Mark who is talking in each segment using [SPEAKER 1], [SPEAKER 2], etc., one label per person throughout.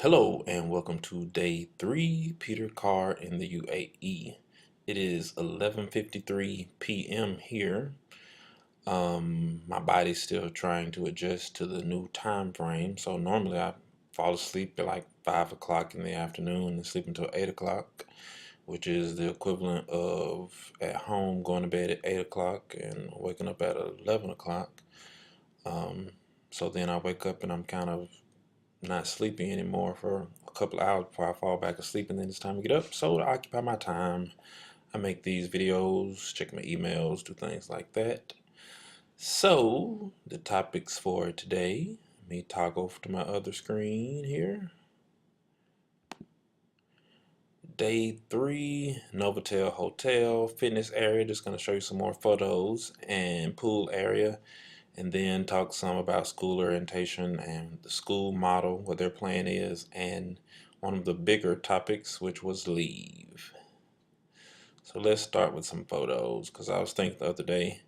[SPEAKER 1] Hello and welcome to day 3, Peter Carr in the UAE. It is 11:53 p.m. here. My body's still trying to adjust to the new time frame. So normally I fall asleep at like 5 o'clock in the afternoon and sleep until 8 o'clock, which is the equivalent of at home going to bed at 8 o'clock and waking up at 11 o'clock. Um, so then I wake up and I'm kind of not sleepy anymore for a couple of hours before I fall back asleep, and then it's time to get up. So to occupy my time, I make these videos, check my emails, do things like that. So the topics for today, let me toggle over to my other screen here. Day 3, Novotel Hotel, fitness area. Just going to show you some more photos and pool area, and then talk some about school orientation and the school model, what their plan is, and one of the bigger topics, which was leave. So let's start with some photos, because I was thinking the other day,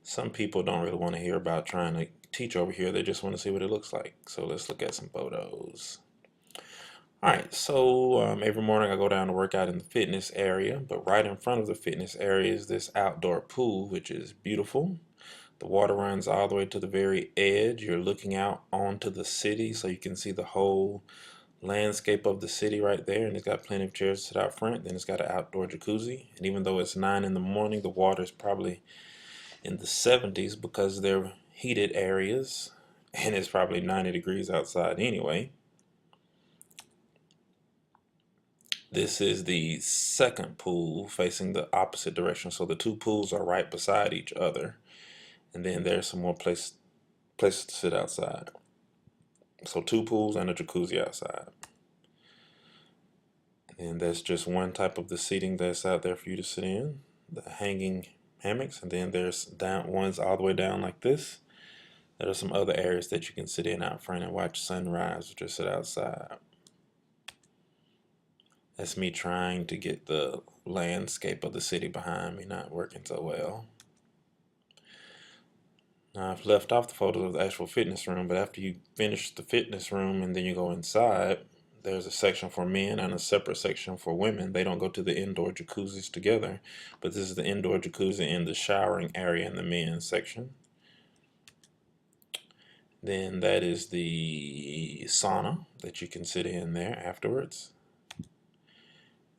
[SPEAKER 1] some people don't really want to hear about trying to teach over here. They just want to see what it looks like. So let's look at some photos. All right, so every morning I go down to work out in the fitness area, but right in front of the fitness area is this outdoor pool, which is beautiful. The water runs all the way to the very edge. You're looking out onto the city, so you can see the whole landscape of the city right there. And it's got plenty of chairs to sit out front. Then it's got an outdoor jacuzzi. And even though it's 9 in the morning, the water is probably in the 70s because they're heated areas. And it's probably 90 degrees outside anyway. This is the second pool facing the opposite direction. So the two pools are right beside each other. And then there's some more places to sit outside. So two pools and a jacuzzi outside. And that's just one type of the seating that's out there for you to sit in, the hanging hammocks. And then there's down ones all the way down like this. There are some other areas that you can sit in out front and watch sunrise or just sit outside. That's me trying to get the landscape of the city behind me not working so well. Now I've left off the photos of the actual fitness room, but after you finish the fitness room and then you go inside, there's a section for men and a separate section for women. They don't go to the indoor jacuzzis together, but this is the indoor jacuzzi in the showering area in the men's section. Then that is the sauna that you can sit in there afterwards.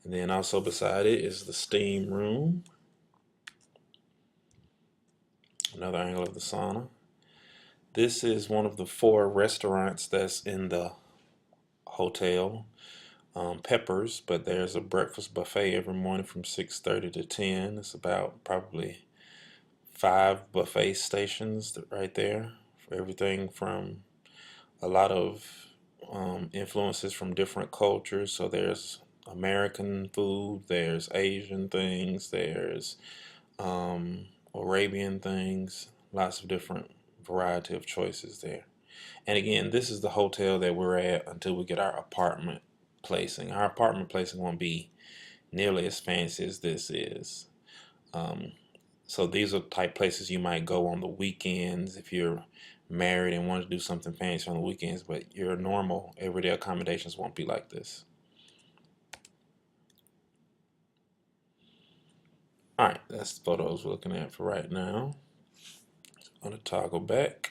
[SPEAKER 1] And then also beside it is the steam room. Another angle of the sauna. This is one of the 4 restaurants that's in the hotel. Peppers, but there's a breakfast buffet every morning from 6:30 to 10. It's about probably 5 buffet stations right there for everything from a lot of influences from different cultures. So there's American food, there's Asian things, there's Arabian things, lots of different variety of choices there. And again, this is the hotel that we're at until we get our apartment placing. Our apartment placing won't be nearly as fancy as this is. Um, so these are the type places you might go on the weekends if you're married and want to do something fancy on the weekends, but your normal everyday accommodations won't be like this. All right, that's the photos we're looking at for right now. I'm going to toggle back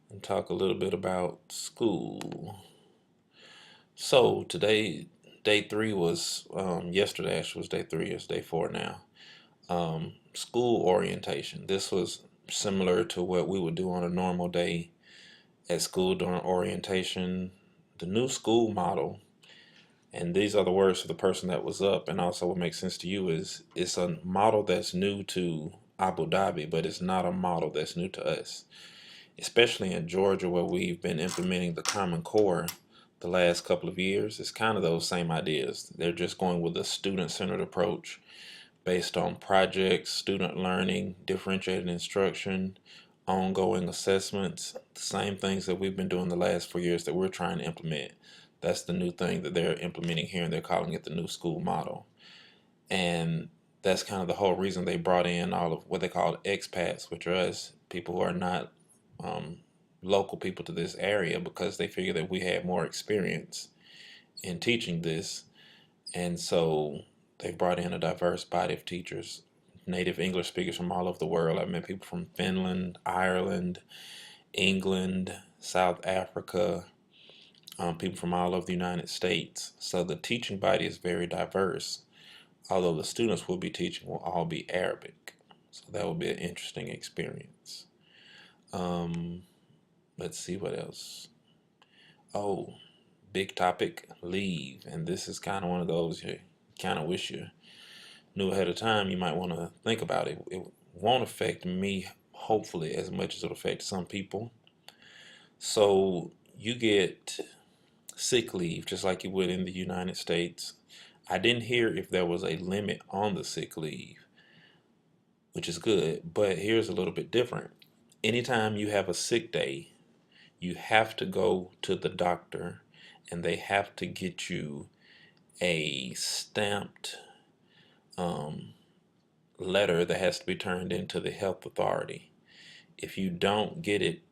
[SPEAKER 1] and talk a little bit about school. So today, day 3 was yesterday. Actually, was day 3. It's day 4 now. School orientation. This was similar to what we would do on a normal day at school during orientation. The new school model, and these are the words for the person that was up, and also what makes sense to you is it's a model that's new to Abu Dhabi, but it's not a model that's new to us, especially in Georgia where we've been implementing the Common Core the last couple of years. It's kind of those same ideas. They're just going with a student-centered approach based on projects, student learning, differentiated instruction, ongoing assessments, the same things that we've been doing the last 4 years that we're trying to implement. That's the new thing that they're implementing here, and they're calling it the new school model. And that's kind of the whole reason they brought in all of what they call expats, which are us, people who are not um, local people to this area, because they figure that we had more experience in teaching this. And so they brought in a diverse body of teachers, native English speakers from all over the world. I've met people from Finland, Ireland, England, South Africa, people from all over the United States. So the teaching body is very diverse, although the students will be teaching will all be Arabic. So that will be an interesting experience. Um, let's see what else. Oh, big topic, leave. And this is kind of one of those you kind of wish you knew ahead of time. You might want to think about it. It won't affect me, hopefully, as much as it'll affect some people. So you get sick leave just like you would in the United States. I didn't hear if there was a limit on the sick leave, which is good, but here's a little bit different. Anytime you have a sick day, you have to go to the doctor and they have to get you a stamped um, letter that has to be turned into the health authority. If you don't get it,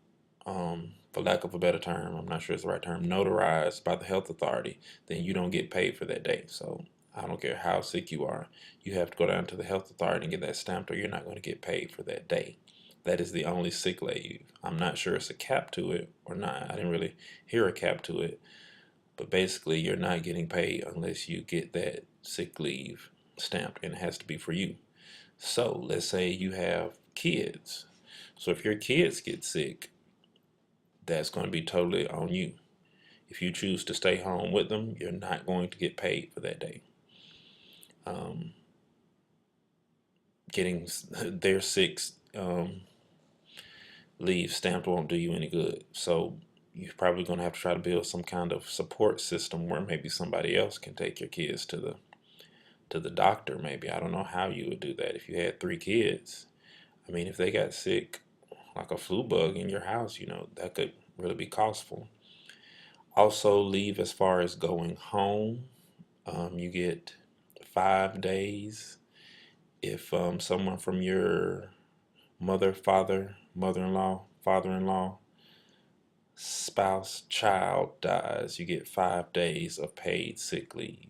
[SPEAKER 1] for lack of a better term, I'm not sure it's the right term, notarized by the health authority, then you don't get paid for that day. So I don't care how sick you are, you have to go down to the health authority and get that stamped, or you're not going to get paid for that day. That is the only sick leave. I'm not sure it's a cap to it or not. I didn't really hear a cap to it, but basically you're not getting paid unless you get that sick leave stamped, and it has to be for you. So let's say you have kids. So if your kids get sick, that's going to be totally on you. If you choose to stay home with them, you're not going to get paid for that day. Um, Getting their sick leave stamped won't do you any good. So you're probably going to have to try to build some kind of support system where maybe somebody else can take your kids to the doctor. Maybe I don't know how you would do that if you had 3 kids. I mean, if they got sick like a flu bug in your house, that could really be costful. Also, leave as far as going home. You get 5 days if someone from your mother, father, mother-in-law, father-in-law, spouse, child dies. You get 5 days of paid sick leave,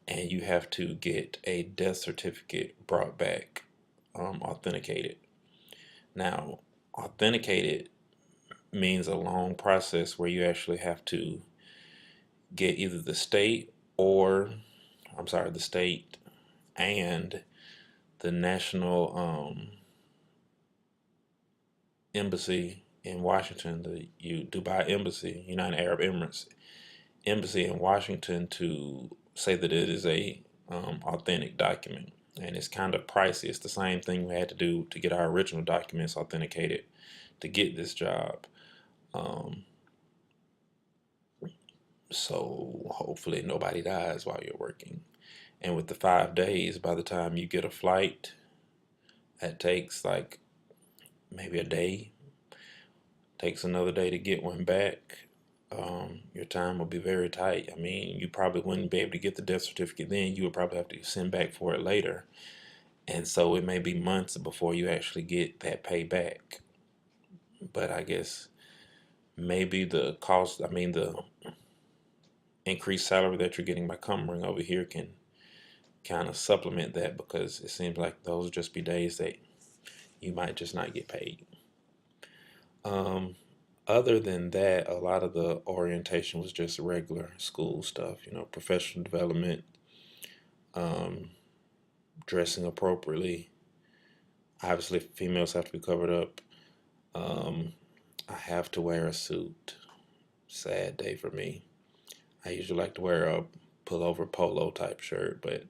[SPEAKER 1] and you have to get a death certificate brought back, authenticated. Now, authenticated means a long process where you actually have to get either the state or, I'm sorry, the state and the national embassy in Washington, the Dubai embassy, United Arab Emirates embassy in Washington, to say that it is a authentic document. And it's kind of pricey. It's the same thing we had to do to get our original documents authenticated to get this job. Um, so hopefully nobody dies while you're working. And with the 5 days, by the time you get a flight, that takes like maybe a day, takes another day to get one back. Your time will be very tight. I mean, you probably wouldn't be able to get the death certificate then. You would probably have to send back for it later. And so it may be months before you actually get that pay back. But I guess maybe the cost, I mean, the increased salary that you're getting by coming over here can kind of supplement that, because it seems like those will just be days that you might just not get paid. Um, Other than that, a lot of the orientation was just regular school stuff, professional development, um, dressing appropriately. Obviously, females have to be covered up. Um, I have to wear a suit. Sad day for me. I usually like to wear a pullover polo type shirt, but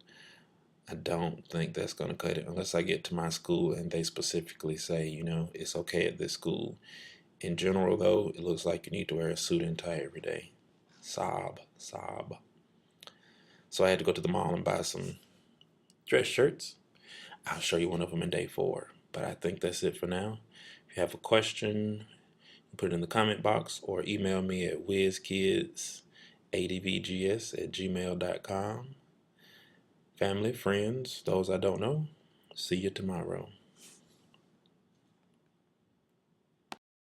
[SPEAKER 1] I don't think that's going to cut it unless I get to my school and they specifically say, it's okay at this school. In general, though, it looks like you need to wear a suit and tie every day. Sob, sob. So I had to go to the mall and buy some dress shirts. I'll show you one of them in day 4. But I think that's it for now. If you have a question, put it in the comment box or email me at whizkidsadvgs@gmail.com. Family, friends, those I don't know, see you tomorrow.